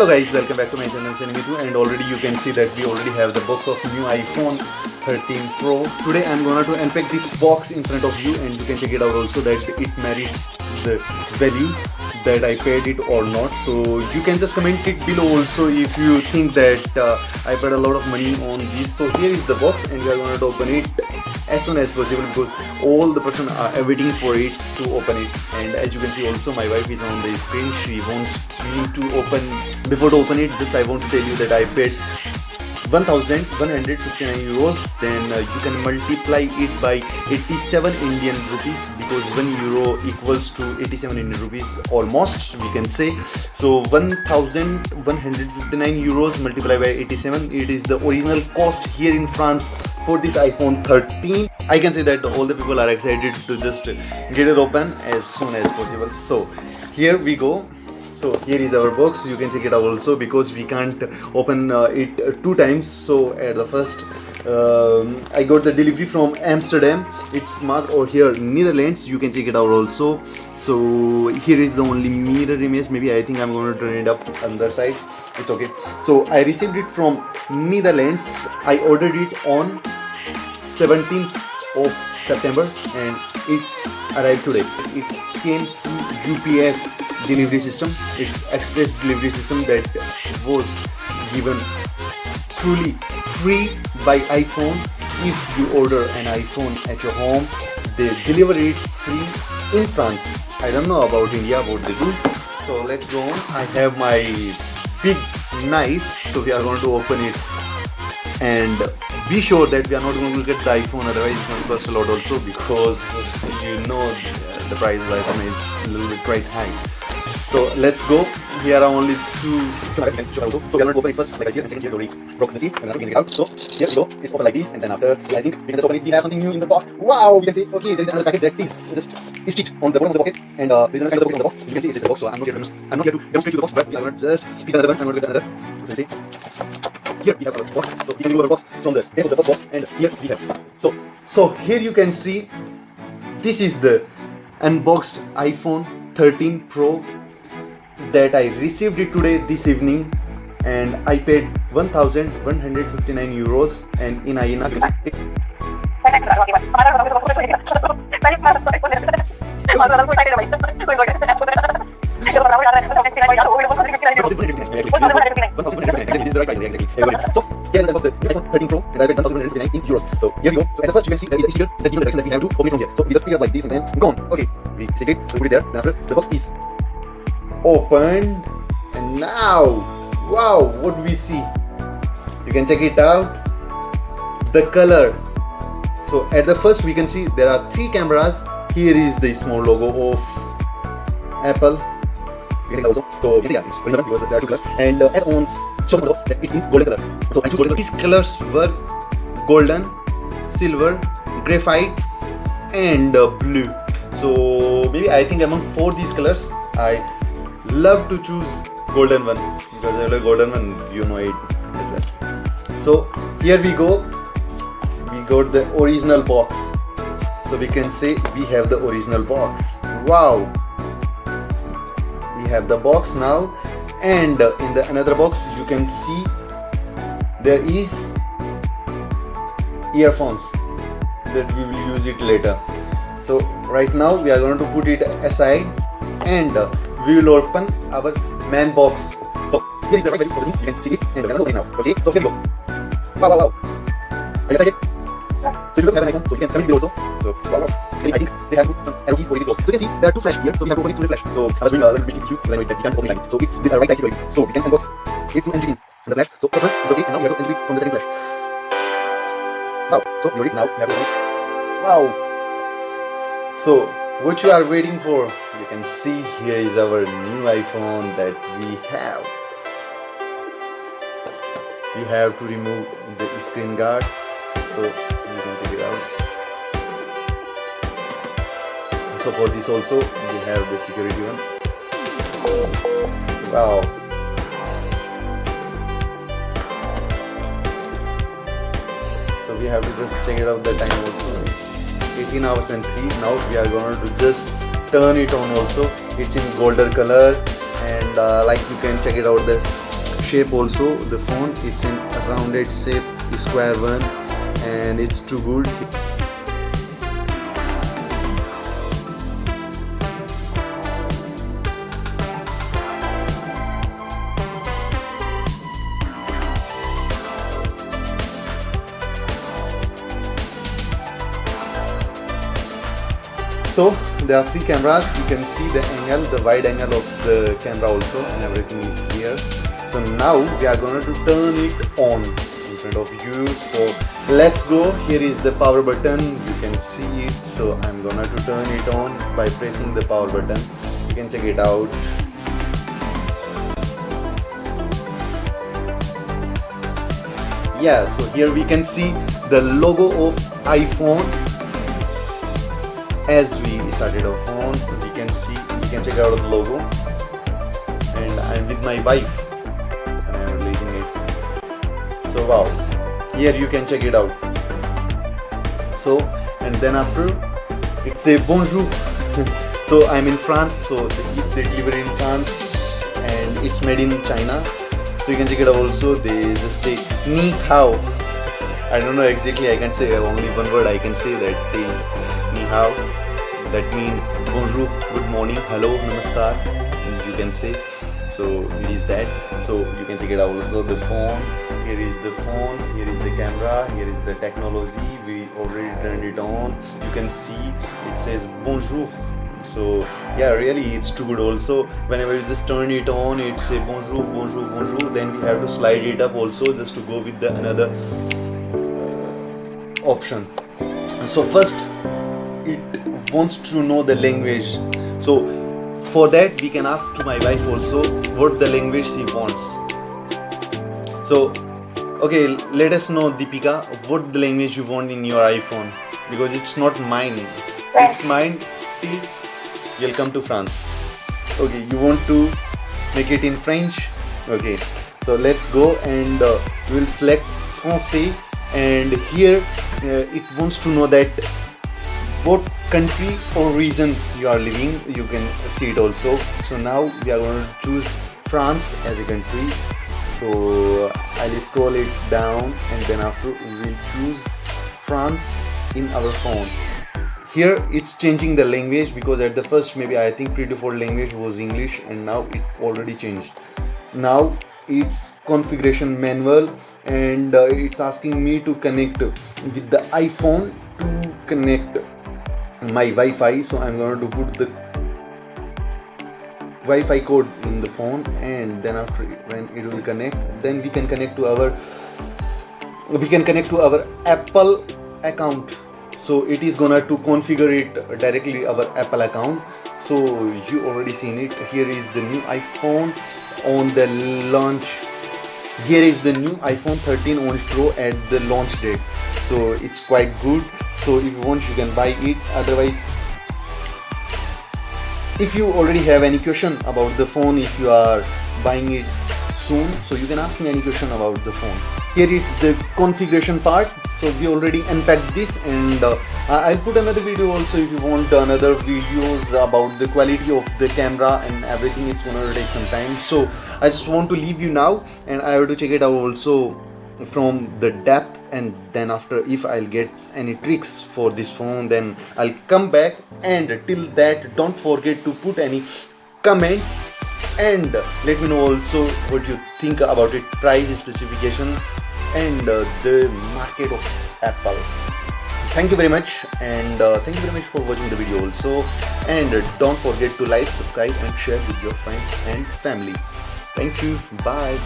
Hello guys, welcome back to my channel Cinemitu, and already you can see that we already have the box of new iPhone 13 Pro. Today I'm gonna to unpack this box in front of you, and you can check it out also that it merits the value that I paid it or not. So you can just comment it below also if you think that I paid a lot of money on this. So here is the box, and we are gonna to open it as soon as possible because all the person are waiting for it to open it. And as you can see also, my wife is on the screen. She wants me to open. Before to open it, just I want to tell you that I paid 1159 euros. Then you can multiply it by 87 Indian rupees because 1 euro equals to 87 Indian rupees almost, we can say. So 1159 euros multiplied by 87, it is the original cost here in France for this iPhone 13. I can say that all the people are excited to just get it open as soon as possible. So here we go. So here is our box. You can check it out also because we can't open it two times. So at the first I got the delivery from Amsterdam. It's marked over here Netherlands. You can check it out also. So here is the only mirror image. Maybe I think I'm going to turn it up on the side. It's okay. So I received it from Netherlands. I ordered it on 17th of September and it arrived today. It came through UPS delivery system. It's express delivery system that was given truly free by iPhone. If you order an iPhone at your home, they deliver it free in France. I don't know about India what they do. So let's go on. I have my big knife, so we are going to open it and be sure that we are not going to get the iPhone, otherwise it's going to cost a lot also because you know the price of the iPhone is a little bit quite high. So let's go. Here are only two. So we are going to open it first like this here, and second here we already broke the seal and then we can get it out. So here we go. It's open like this, and then after I think we can just open it. We have something new in the box. Wow! You can see. Okay, there is another packet that is just stitched on the bottom of the pocket, and there is another kind of pocket on the box. You can see it's just the box. So I'm not here to demonstrate you the box, but we are going to just pick another one. I'm going to get another. So you see. Here we have our box. So we can remove our box from the base of the first box, and here we have. So here you can see. This is the unboxed iPhone 13 Pro that I received it today this evening, and I paid 1159 euros, and in INR So here was the iPhone 13 Pro, and I paid 1159 euros. So here we go. So at the first you can see there is a sticker that gives the direction that we have to open it from here. So we just pick it up like this and then gone. Okay, we stick it, so we put it there. Then after the box is opened, and now, wow, what do we see? You can check it out. The color. So at the first we can see there are three cameras. Here is the small logo of Apple. You can also. So you can see, yeah, it's original because there are two colors. And as on shown on the box, that it's in golden color. So I choose golden color. These colors were golden, silver, graphite, and blue. So maybe I think among four these colors, I love to choose golden one because I like golden one, you know it as well. So here we go. We got the original box. So we can say we have the original box. Wow. We have the box now, and in the another box you can see there is earphones that we will use it later. So right now we are going to put it aside, and we will open our main box. So here is the right value of the thing. You can see it, and we are going to open it now. Okay, so here we go. Wow. Are you excited? So if you don't have an iPhone, so you can comment below also. So wow. I think they have put some arrow keys for it also. So you can see there are two flash here, so we have to open it through the flash. So I was doing a little bit with you because I know that we can't open it like this. So it's with the right type security. So we can unbox it through entering in the flash. So first one is okay, and now we have to enter it from the second flash. Wow. So we already now we have to open it. Wow. So what you are waiting for? You can see here is our new iPhone that we have. We have to remove the screen guard, so you can take it out. So for this also we have the security one. Wow. So we have to just check it out the time also. 18 hours and 3. Now we are going to just turn it on also. It's in golden color, and like you can check it out, this shape also. The phone, it's in a rounded shape, square one, and it's too good. So there are 3 cameras. You can see the angle, the wide angle of the camera also, and everything is here. So now we are going to turn it on in front of you. So let's go. Here is the power button. You can see it. So I'm gonna to turn it on by pressing the power button. You can check it out. Yeah, so here we can see the logo of iPhone. As we started our phone, we can check out the logo, and I'm with my wife and I'm releasing it. So wow, here you can check it out. So, and then after it say bonjour. So I'm in France, so they deliver in France and it's made in China. So you can check it out also. They just say ni hao. I don't know exactly, I can say only one word I can say, that is ni hao. That means bonjour, good morning, hello, namaskar, you can say. So it is that. So you can check it out also. The phone, here is the phone, here is the camera, here is the technology. We already turned it on. You can see it says bonjour. So yeah, really it's too good also. Whenever you just turn it on, it say bonjour, bonjour, bonjour. Then we have to slide it up also just to go with the another option. So first it wants to know the language. So for that we can ask to my wife also what the language she wants. So okay, let us know, Deepika, what the language you want in your iPhone, because it's not mine, it's mine till you'll come to France. Okay, you want to make it in French? Okay, so let's go and we'll select Français, and here it wants to know that what country or region you are living. You can see it also. So now we are going to choose France as a country. So I'll scroll it down, and then after we will choose France in our phone. Here it's changing the language, because at the first maybe I think pre-default language was English, and now it already changed. Now it's configuration manual, and it's asking me to connect with the iPhone to connect my Wi-Fi. So I'm going to put the Wi-Fi code in the phone, and then after when it will connect, then we can connect to our Apple account. So it is gonna to configure it directly our Apple account. So you already seen it. Here is the new iPhone on the launch. Here is the new iPhone 13 11 Pro at the launch date. So it's quite good. So if you want, you can buy it. Otherwise, if you already have any question about the phone, if you are buying it soon, so you can ask me any question about the phone. Here is the configuration part. So we already unpacked this, and I'll put another video also if you want another videos about the quality of the camera and everything. It's gonna take some time. So I just want to leave you now, and I have to check it out also from the depth, and then after if I'll get any tricks for this phone, then I'll come back. And till that, don't forget to put any comment and let me know also what you think about it, price, specification, and the market of Apple. Thank you very much, and thank you very much for watching the video also, and don't forget to like, subscribe and share with your friends and family. Thank you. Bye.